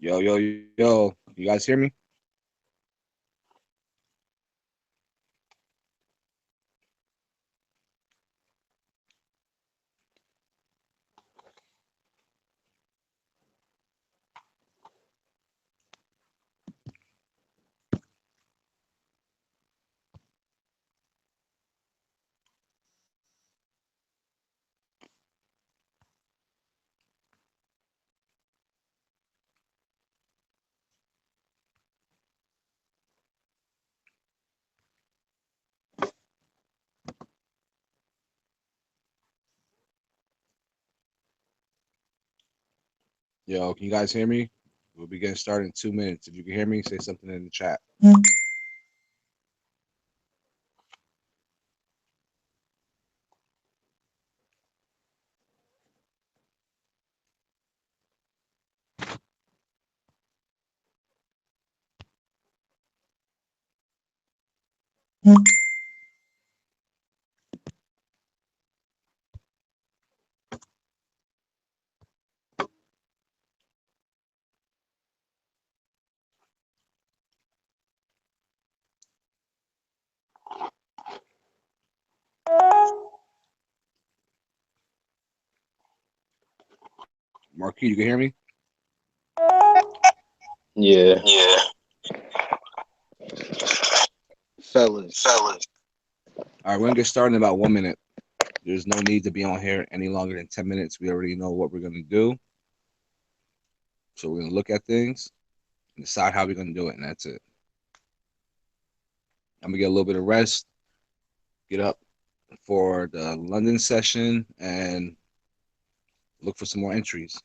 Yo, yo, yo. You guys hear me? Yo, can you guys hear me? We'll be getting started in 2 minutes. If you can hear me, say something in the chat. Marquis, you can hear me? Yeah, Yeah. fellas. All right, we're gonna get started in about 1 minute. There's no need to be on here any longer than 10 minutes. We already know what we're gonna do. So we're gonna look at things and decide how we're gonna do it, and that's it. I'm gonna get a little bit of rest, get up for the London session, and look for some more entries.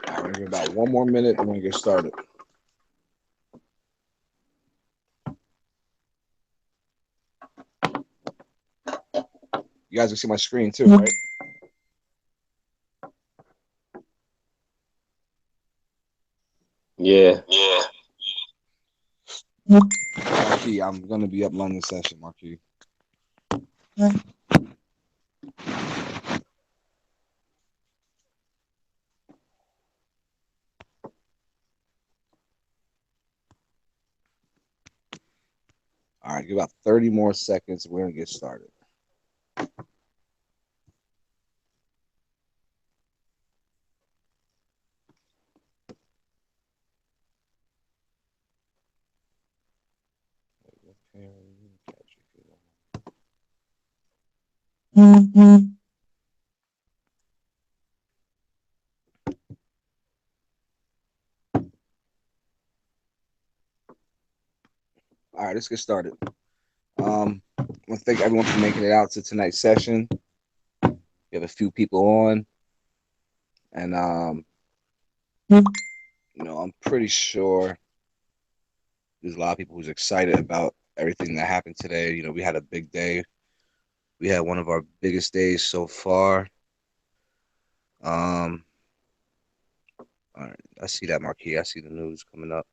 All right, we're gonna give about 1 more minute, and we're gonna get started. You guys can see my screen too, right? Yeah, Yeah. Marquis, I'm gonna be up London session, Marquis. All right, give about 30 more seconds. We're gonna get started. All right, let's get started. I want to thank everyone for making it out to tonight's session. We have a few people on, and I'm pretty sure there's a lot of people who's excited about everything that happened today. We had a big day. We had one of our biggest days so far. Um, all right, I see that marquee. I see the news coming up.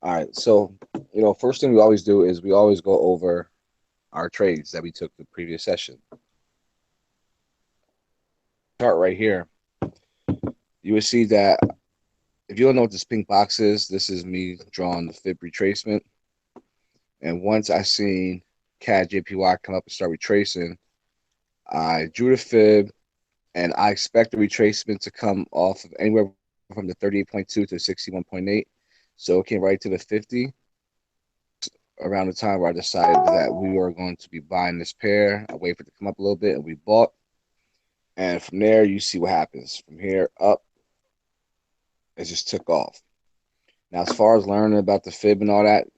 All right, so first thing we always do is we always go over our trades that we took the previous session. Chart right here, you would see that if you don't know what this pink box is, this is me drawing the fib retracement. And once I seen CAD JPY come up and start retracing, I drew the fib, and I expect the retracement to come off of anywhere from the 38.2 to 61.8. So it came right to the 50 around the time where I decided that we were going to be buying this pair. I waited for it to come up a little bit, and we bought. And from there, you see what happens. From here up, it just took off. Now, as far as learning about the fib and all that,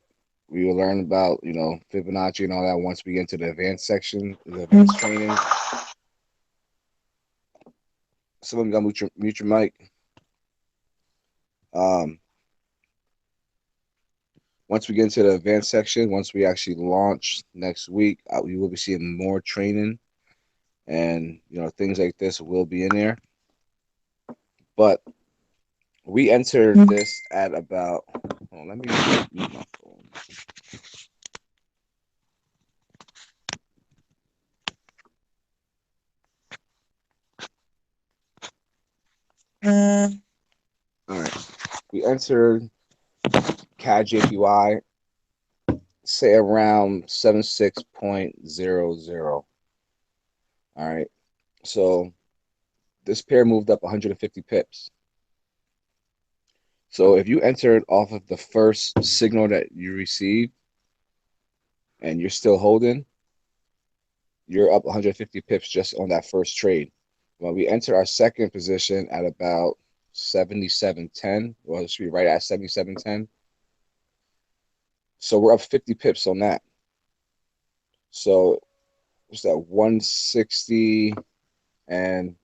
we will learn about, Fibonacci and all that once we get into the advanced section, the advanced training. Someone got mute your mic. Um, once we get into the advanced section, once we actually launch next week, we will be seeing more training, and things like this will be in there. But we entered this at about. Oh, let me mute my phone. All right, we entered CAD JPY, say around 76.00. All right, so this pair moved up 150 pips. So if you entered off of the first signal that you received and you're still holding, you're up 150 pips just on that first trade. When we enter our second position at about 77.10, well, it should be right at 77.10. So we're up 50 pips on that. So what's that, 160 and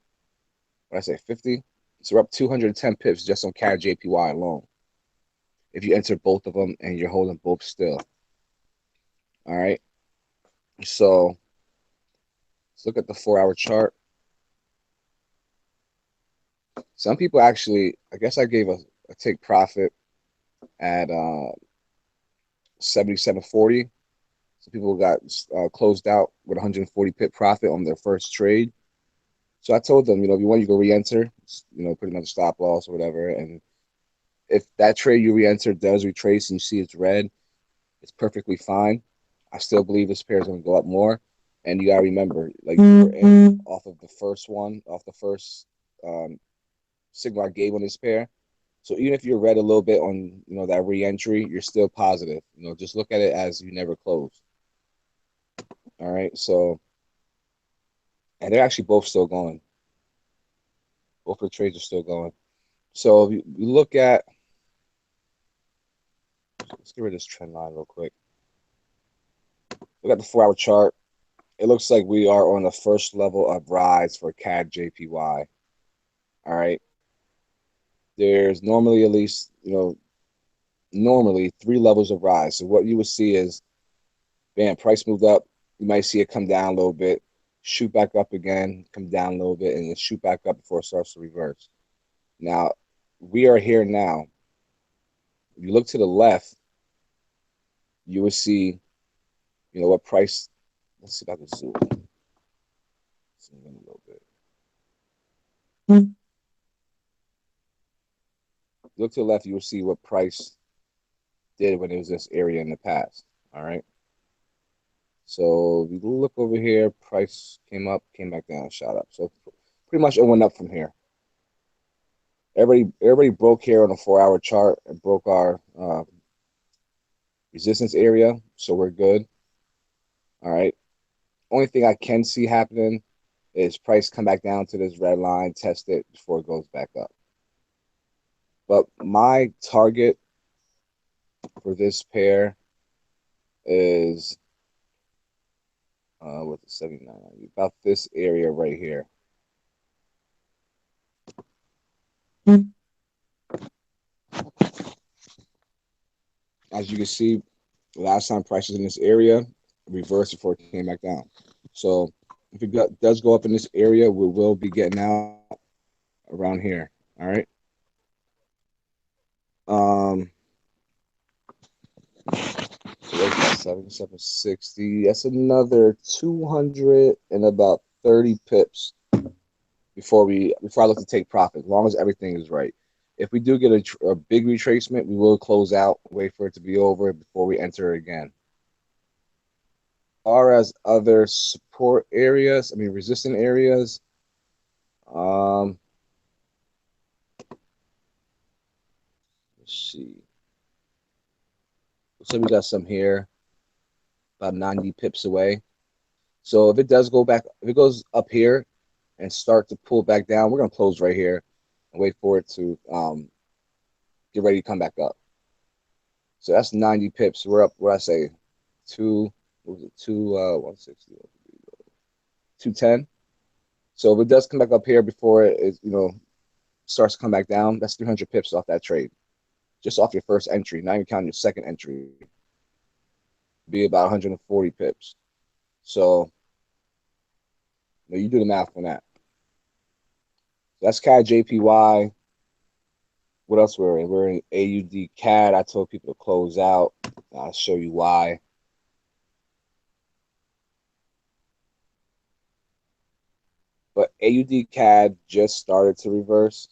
what I say, 50? So we're up 210 pips just on CAD JPY alone. If you enter both of them and you're holding both still. All right. So let's look at the 4-hour chart. Some people actually, I guess I gave a take profit at 77.40. Some people got closed out with 140 pip profit on their first trade. So I told them, if you want, you go re-enter, pretty much stop loss or whatever. And if that trade you re-enter does retrace and you see it's red, it's perfectly fine. I still believe this pair is going to go up more. And you got to remember, like you were in off of the first one, off the first signal I gave on this pair. So even if you're red a little bit on, that re-entry, you're still positive. Just look at it as you never closed. All right. So, and they're actually both still going. Both of the trades are still going. So if you look at, let's get rid of this trend line real quick. Look at the 4-hour chart. It looks like we are on the first level of rise for CAD JPY. All right. There's normally at least, normally 3 levels of rise. So what you would see is, bam, price moved up. You might see it come down a little bit, shoot back up again, come down a little bit, and then shoot back up before it starts to reverse. Now, we are here now. If you look to the left, you will see, what price. Let's see if I can zoom in a little bit. Look to the left, you will see what price did when it was this area in the past. All right. So if you look over here, price came up, came back down, shot up. So pretty much it went up from here. Everybody broke here on a 4-hour chart and broke our resistance area, so we're good. All right. Only thing I can see happening is price come back down to this red line, test it before it goes back up. But my target for this pair is with the 79, about this area right here. As you can see, last time prices in this area reversed before it came back down. So if it does go up in this area, we will be getting out around here. All right. So that's about 7760. That's another 200 and about 30 pips before I look to take profit, as long as everything is right. If we do get a big retracement, we will close out, wait for it to be over before we enter again. As far as other support areas, resistant areas, let's see. So we got some here, about 90 pips away. So if it does go back, if it goes up here and start to pull back down, we're gonna close right here and wait for it to get ready to come back up. So that's 90 pips. We're up, what I say, 160, 210. So if it does come back up here before it is, starts to come back down, that's 300 pips off that trade, just off your first entry, not even counting your second entry. Be about 140 pips. So you do the math on that. That's CAD JPY. What else we're in? We're in AUD CAD. I told people to close out. I'll show you why. But AUD CAD just started to reverse.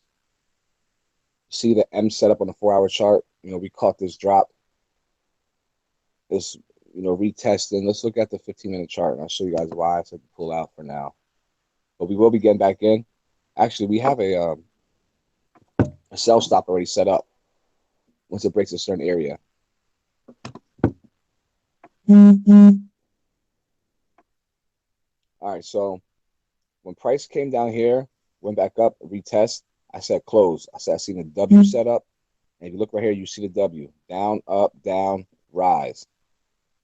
See the M setup on the 4-hour chart. We caught this drop. This, retesting. Let's look at the 15-minute chart, and I'll show you guys why I said to pull out for now. But we will be getting back in. Actually, we have a sell stop already set up once it breaks a certain area. All right, so when price came down here, went back up, retest, I said close. I said I seen a W set up. And if you look right here, you see the W. Down, up, down, rise.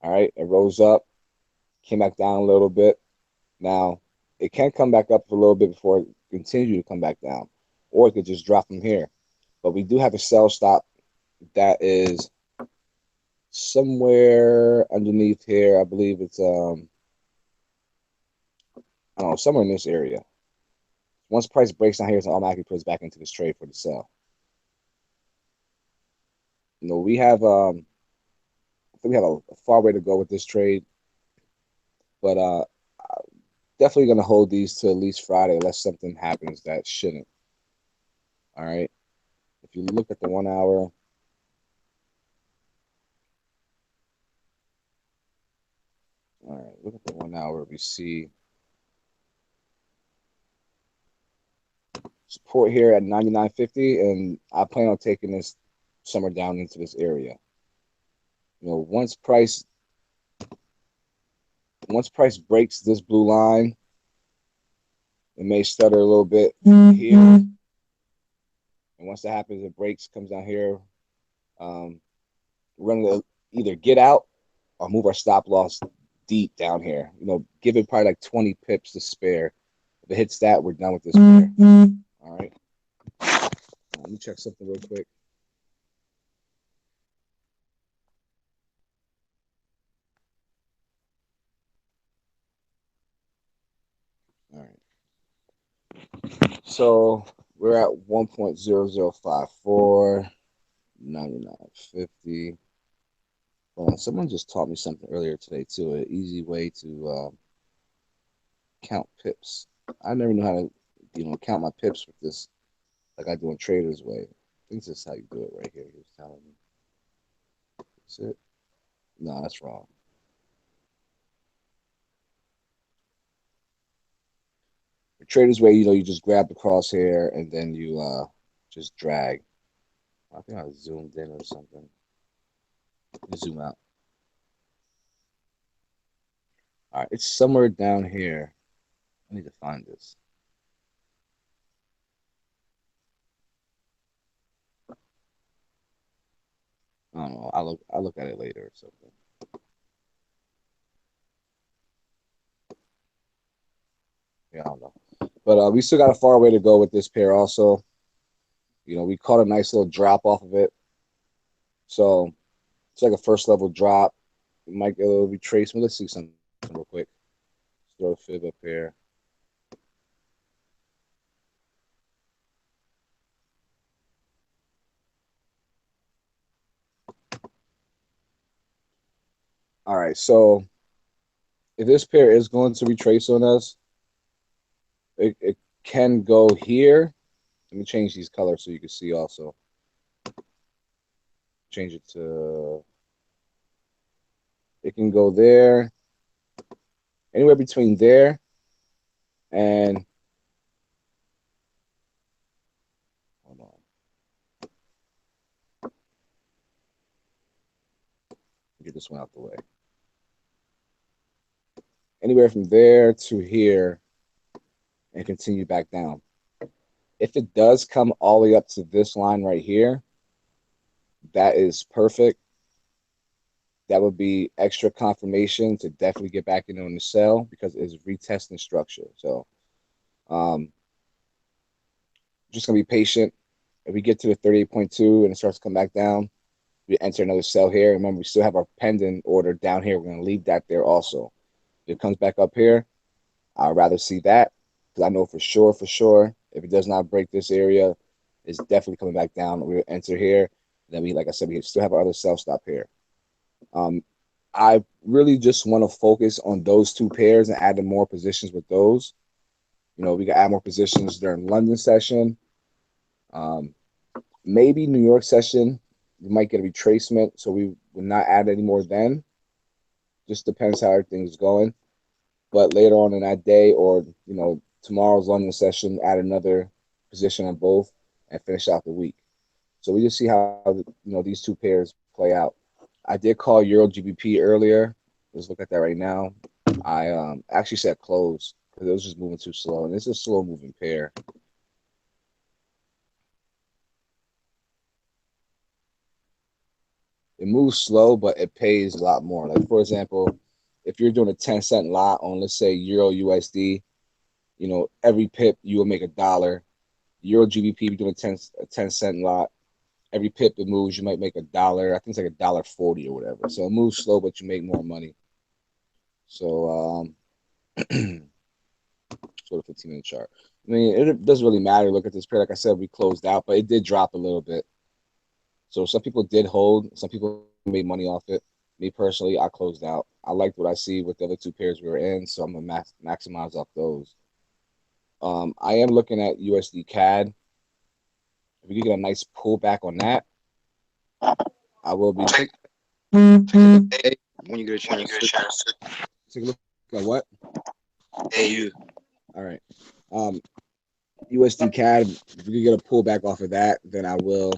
All right, it rose up, came back down a little bit. Now, it can come back up a little bit before it continues to come back down. Or it could just drop from here. But we do have a sell stop that is somewhere underneath here. I believe it's, I don't know, somewhere in this area. Once price breaks down here, it automatically puts back into this trade for the sell. We have I think we have a far way to go with this trade, but definitely going to hold these to at least Friday unless something happens that shouldn't. All right. If you look at the 1 hour, all right, look at the 1 hour, we see support here at 99.50, and I plan on taking this somewhere down into this area. Once price breaks this blue line, it may stutter a little bit here. And once that happens, it breaks, comes down here. We're going to either get out or move our stop loss deep down here. Give it probably like 20 pips to spare. If it hits that, we're done with this pair. All right. Let me check something real quick. All right. So we're at 1.0054, 99.50. Someone just taught me something earlier today too. An easy way to count pips. I never knew how to, count my pips with this, like I do in Trader's Way. I think this is how you do it right here. He was telling me. That's it. No, that's wrong. The Trader's Way, you just grab the crosshair and then you just drag. I think I zoomed in or something. Let me zoom out. All right, it's somewhere down here. I need to find this. I don't know. I'll look at it later or something. Yeah, I don't know. But we still got a far way to go with this pair also. We caught a nice little drop off of it. So it's like a first level drop. We might get a little retracement. Let's see something real quick. Let's throw a fib up here. All right, so if this pair is going to retrace on us, it can go here. Let me change these colors so you can see also. Change it to, it can go there, anywhere between there and, hold on. Get this one out the way. Anywhere from there to here and continue back down. If it does come all the way up to this line right here, that is perfect. That would be extra confirmation to definitely get back in on the sell because it's retesting structure. So Just gonna be patient. If we get to the 38.2 and it starts to come back down, we enter another sell here. Remember, we still have our pending order down here. We're gonna leave that there also. If it comes back up here, I'd rather see that because I know for sure, if it does not break this area, it's definitely coming back down. We'll enter here. Then we, like I said, we still have our other sell stop here. I really just want to focus on those two pairs and add more positions with those. We can add more positions during London session. Um, Maybe New York session, we might get a retracement, so we will not add any more then. Just depends how everything's going. But later on in that day, or tomorrow's London session, add another position on both and finish out the week. So we just see how these two pairs play out. I did call Euro GBP earlier. Let's look at that right now. I actually said close because it was just moving too slow, and it's a slow moving pair. It moves slow, but it pays a lot more. Like, for example, if you're doing a 10-cent lot on, let's say, Euro USD, every pip you will make $1. Euro GBP, you're doing a 10-cent lot. Every pip it moves, you might make $1. I think it's like $1.40 or whatever. So it moves slow, but you make more money. So, sort of 15-minute chart. I mean, it doesn't really matter. Look at this pair. Like I said, we closed out, but it did drop a little bit. So some people did hold. Some people made money off it. Me personally, I closed out. I liked what I see with the other two pairs we were in, so I'm gonna maximize off those. I am looking at USD CAD. If we can get a nice pullback on that, I will be. Take a day when you get a chance. Take a look at what? AU. All right. USD CAD. If we can get a pullback off of that, then I will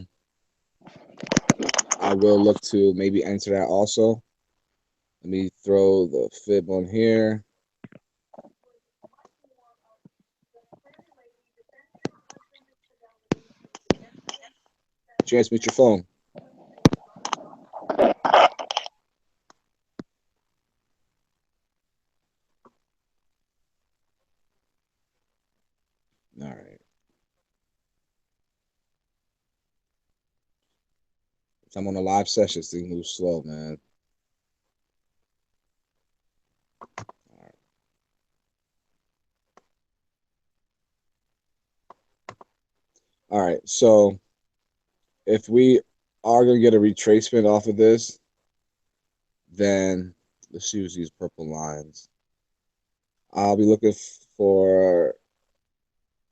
look to maybe enter that also. Let me throw the fib on here. Transmit your phone. All right. If I'm on a live session, things move slow, man. All right. So if we are gonna get a retracement off of this, then let's use these purple lines. I'll be looking for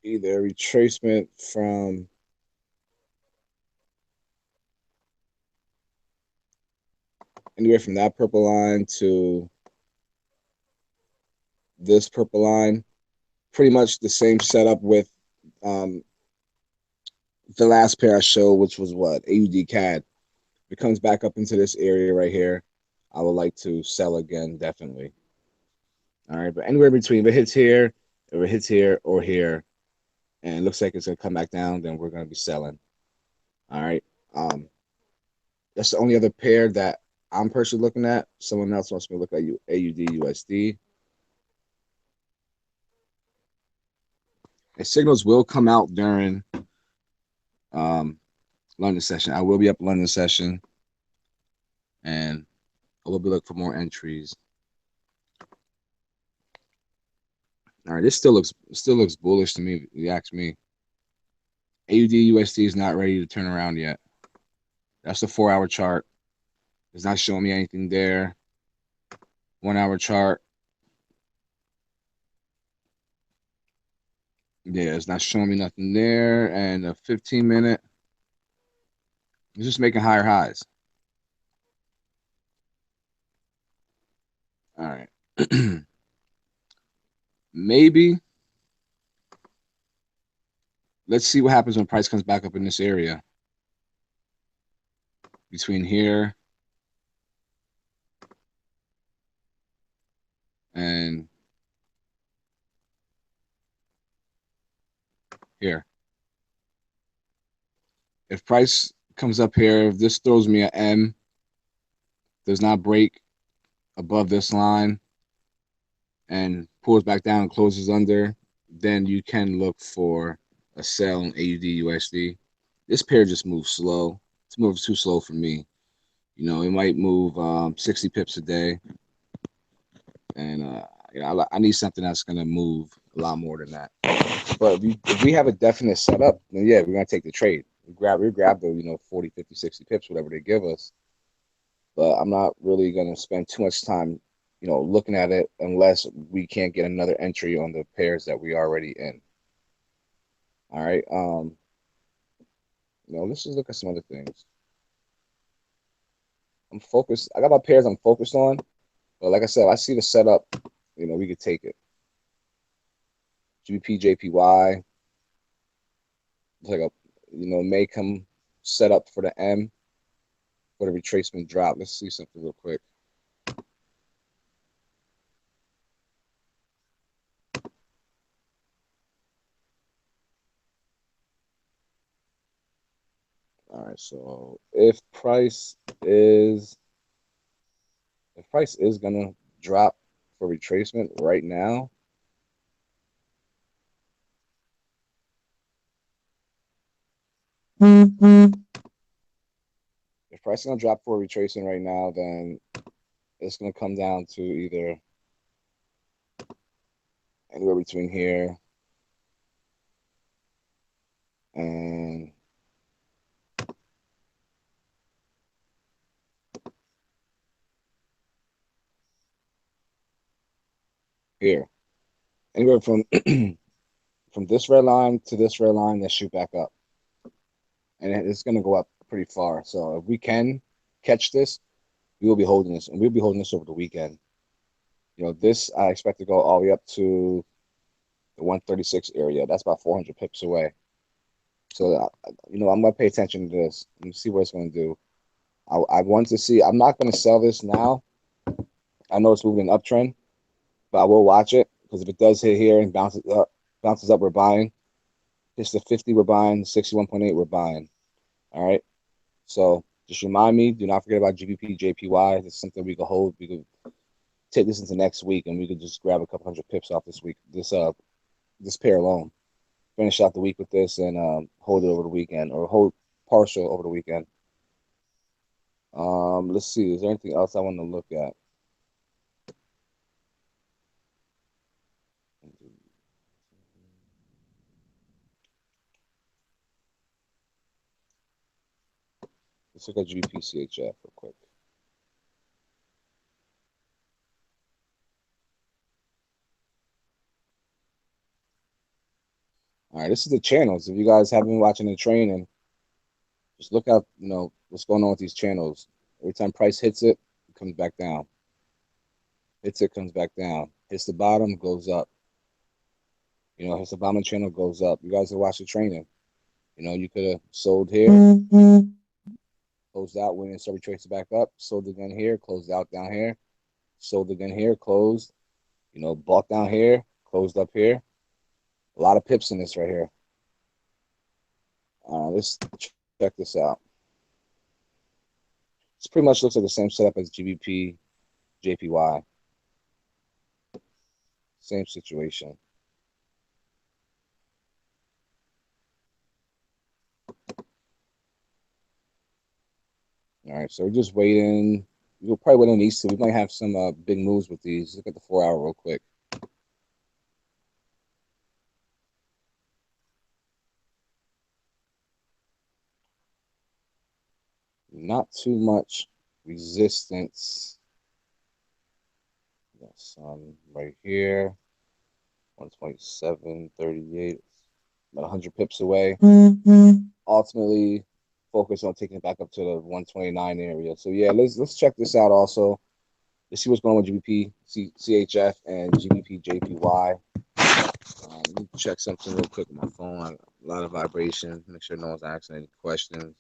either a retracement from anywhere from that purple line to this purple line. Pretty much the same setup with the last pair I showed, which was what? AUD CAD. If it comes back up into this area right here, I would like to sell again, definitely. All right, but anywhere between, if it hits here, if it hits here or here, and it looks like it's gonna come back down, then we're gonna be selling. All right. That's the only other pair that I'm personally looking at. Someone else wants me to look at AUD USD. And signals will come out during London session. I will be up London session, and I will be looking for more entries. All right, this still looks bullish to me. If you ask me. AUD USD is not ready to turn around yet. That's the 4-hour chart. It's not showing me anything there. 1-hour chart. Yeah, it's not showing me nothing there. And a 15-minute. It's just making higher highs. All right. Maybe. Let's see what happens when price comes back up in this area. Between here and here. If price comes up here, if this throws me an M, does not break above this line and pulls back down and closes under, then you can look for a sell on AUD USD. This pair just moves slow. It's moving too slow for me. It might move 60 pips a day, and I need something that's gonna move a lot more than that. But if we have a definite setup, then yeah, we're gonna take the trade. We grab the 40, 50, 60 pips, whatever they give us. But I'm not really gonna spend too much time, looking at it unless we can't get another entry on the pairs that we already in. All right. Let's just look at some other things. I'm focused. I got my pairs I'm focused on, but like I said, I see the setup. We could take it. GBP JPY. It's like may come set up for the M for the retracement drop. Let's see something real quick. All right, so if price is gonna drop for retracement right now, if price is gonna drop for retracement right now, then it's gonna come down to either anywhere between here and here. Anywhere from from this red line to this red line, then shoot back up, and it's gonna go up pretty far. So if we can catch this, we will be holding this, and we'll be holding this over the weekend. This I expect to go all the way up to the 136 area. That's about 400 pips away. So, I'm gonna pay attention to this and see what it's gonna do. I want to see. I'm not gonna sell this now. I know it's moving an uptrend, but I will watch it because if it does hit here and bounces up, we're buying. Hits the 50, we're buying. 61.8, we're buying. All right. So just remind me. Do not forget about GBP JPY. It's something we could hold. We could take this into next week, and we could just grab a couple hundred pips off this week. This pair alone. Finish out the week with this and hold it over the weekend or hold partial over the weekend. Let's see. Is there anything else I want to look at? Let's look at GBP real quick. All right, this is the channels. If you guys haven't been watching the training, just look out, what's going on with these channels. Every time price hits it, it comes back down. Hits it, comes back down. Hits the bottom, goes up. Hits the bottom channel, goes up. You guys have watched the training. You could have sold here, closed out, went and started retracing back up, sold again here, closed out down here, sold again here, closed, bought down here, closed up here. A lot of pips in this right here. Let's check this out. This pretty much looks like the same setup as GBP JPY. Same situation. All right, so we're just waiting. We'll probably wait on these two. We might have some big moves with these. Look at the 4-hour real quick. Not too much resistance. Got some right here. 127.38. About 100 pips away. Ultimately, focus on taking it back up to the 129 area. So yeah, let's check this out also. Let's see what's going on with GBP CHF and GBP JPY. Let me check something real quick on my phone. A lot of vibration. Make sure no one's asking any questions.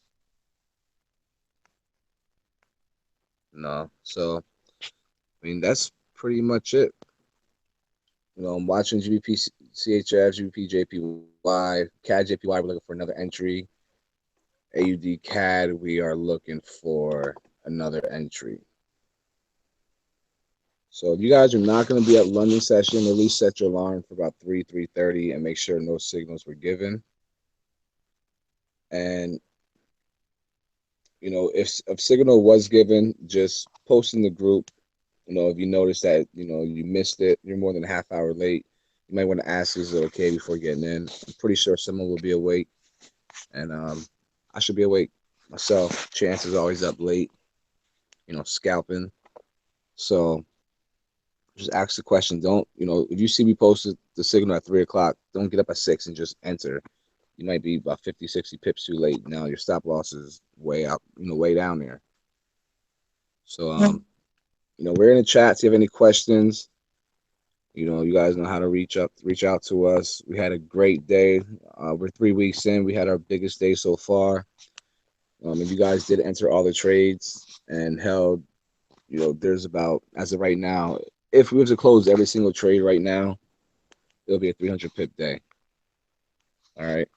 No. So, that's pretty much it. I'm watching GBP CHF, GBP JPY, CAD JPY. We're looking for another entry. AUD CAD, we are looking for another entry. So if you guys are not going to be at London session, at least set your alarm for about 3:30 and make sure no signals were given. And if signal was given, just post in the group. If you notice that you missed it, you're more than a half hour late, you might want to ask, is it okay before getting in? I'm pretty sure someone will be awake, and I should be awake myself. Chance is always up late, scalping. So just ask the question. Don't, if you see me posted the signal at 3 o'clock, don't get up at 6 and just enter. You might be about 50, 60 pips too late. Now your stop loss is way out, way down there. So, we're in the chat. If you have any questions, you guys know how to reach out to us. We had a great day. We're 3 weeks in. We had our biggest day so far. If you guys did enter all the trades and held, there's about, as of right now, if we were to close every single trade right now, it'll be a 300 pip day. All right,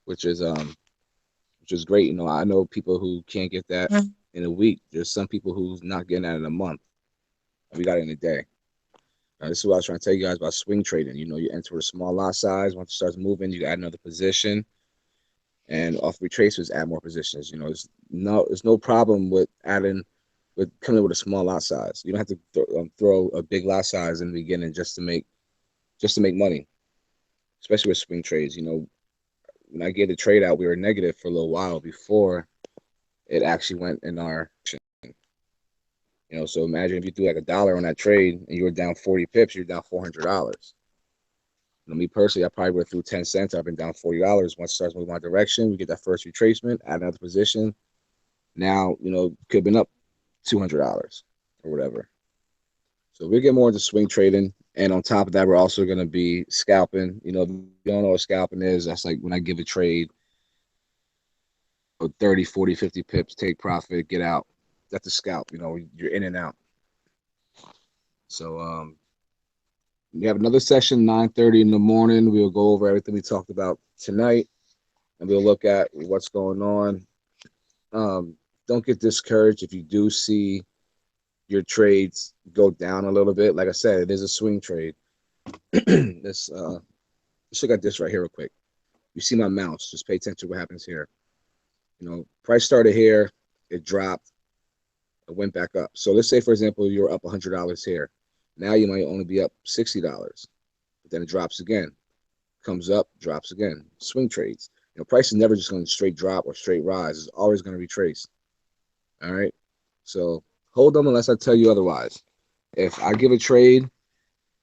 which is great. I know people who can't get that in a week. There's some people who's not getting that in a month. And we got it in a day. This is what I was trying to tell you guys about swing trading. You enter a small lot size. Once it starts moving, you add another position. And off retracers, add more positions. There's no problem with coming in with a small lot size. You don't have to throw a big lot size in the beginning just to make money, especially with swing trades. When I gave the trade out, we were negative for a little while before it actually went in our. So imagine if you threw like $1 on that trade and you were down 40 pips, you're down $400. Me personally, I probably would have threw 10 cents. I've been down $40. Once it starts moving my direction, we get that first retracement, add another position. Now, could have been up $200 or whatever. So we'll get more into swing trading. And on top of that, we're also going to be scalping. If you don't know what scalping is, that's like when I give a trade 30, 40, 50 pips, take profit, get out. That's a scalp. You're in and out. So we have another session 9:30 in the morning. We'll go over everything we talked about tonight, and we'll look at what's going on. Don't get discouraged if you do see your trades go down a little bit. Like I said, it is a swing trade. Let's look at this right here real quick. You see my mouse. Just pay attention to what happens here. Price started here. It dropped. It went back up. So let's say, for example, you're up $100 here. Now you might only be up $60. But then it drops again. Comes up, drops again. Swing trades. Price is never just going to straight drop or straight rise. It's always going to retrace. All right? So hold them unless I tell you otherwise. If I give a trade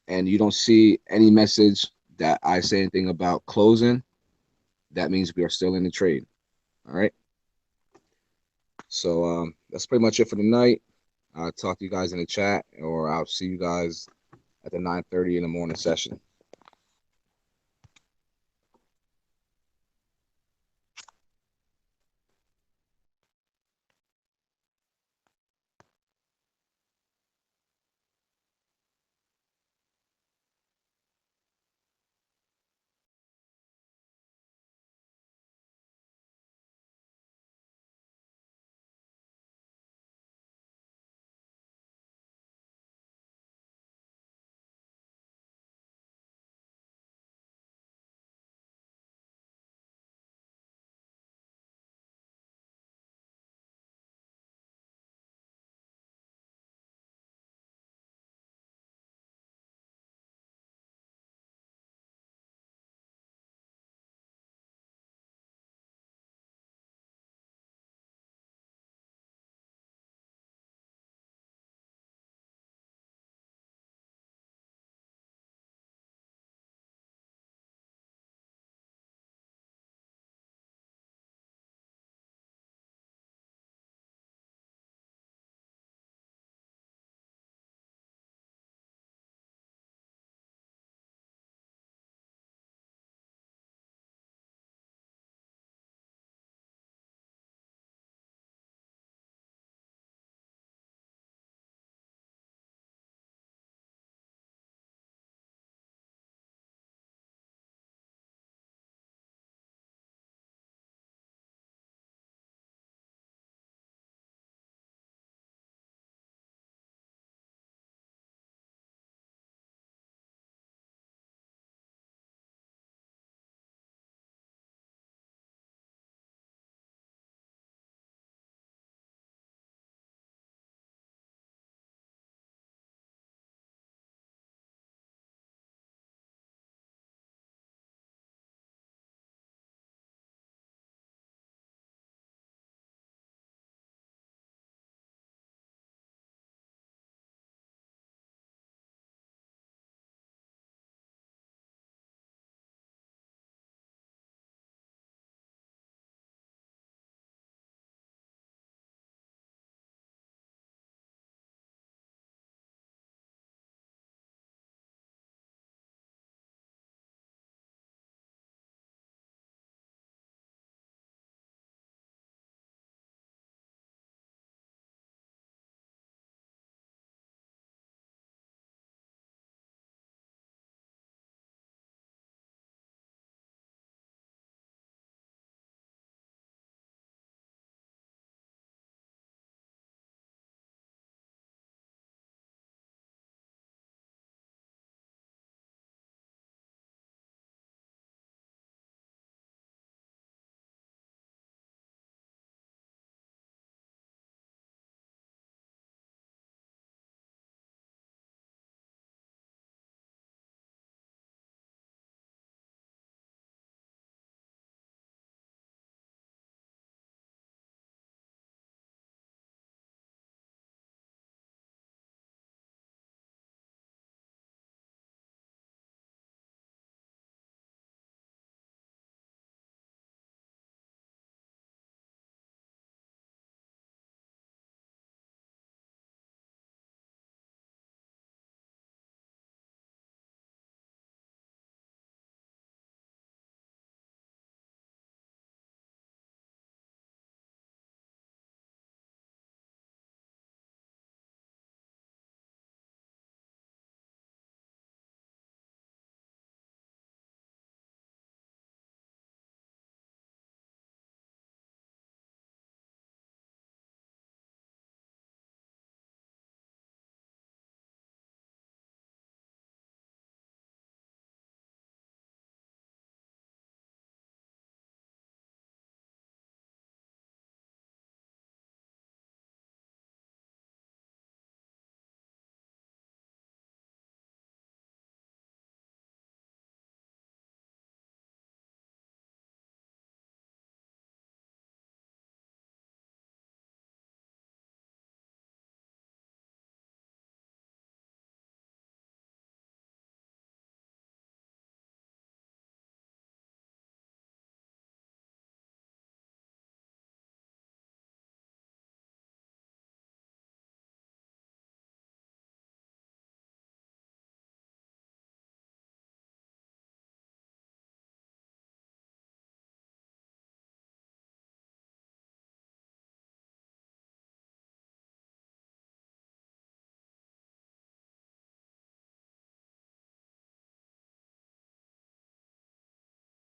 and you don't see any message that I say anything about closing, that means we are still in the trade. All right? So that's pretty much it for tonight. I'll talk to you guys in the chat, or I'll see you guys at the 9:30 in the morning session.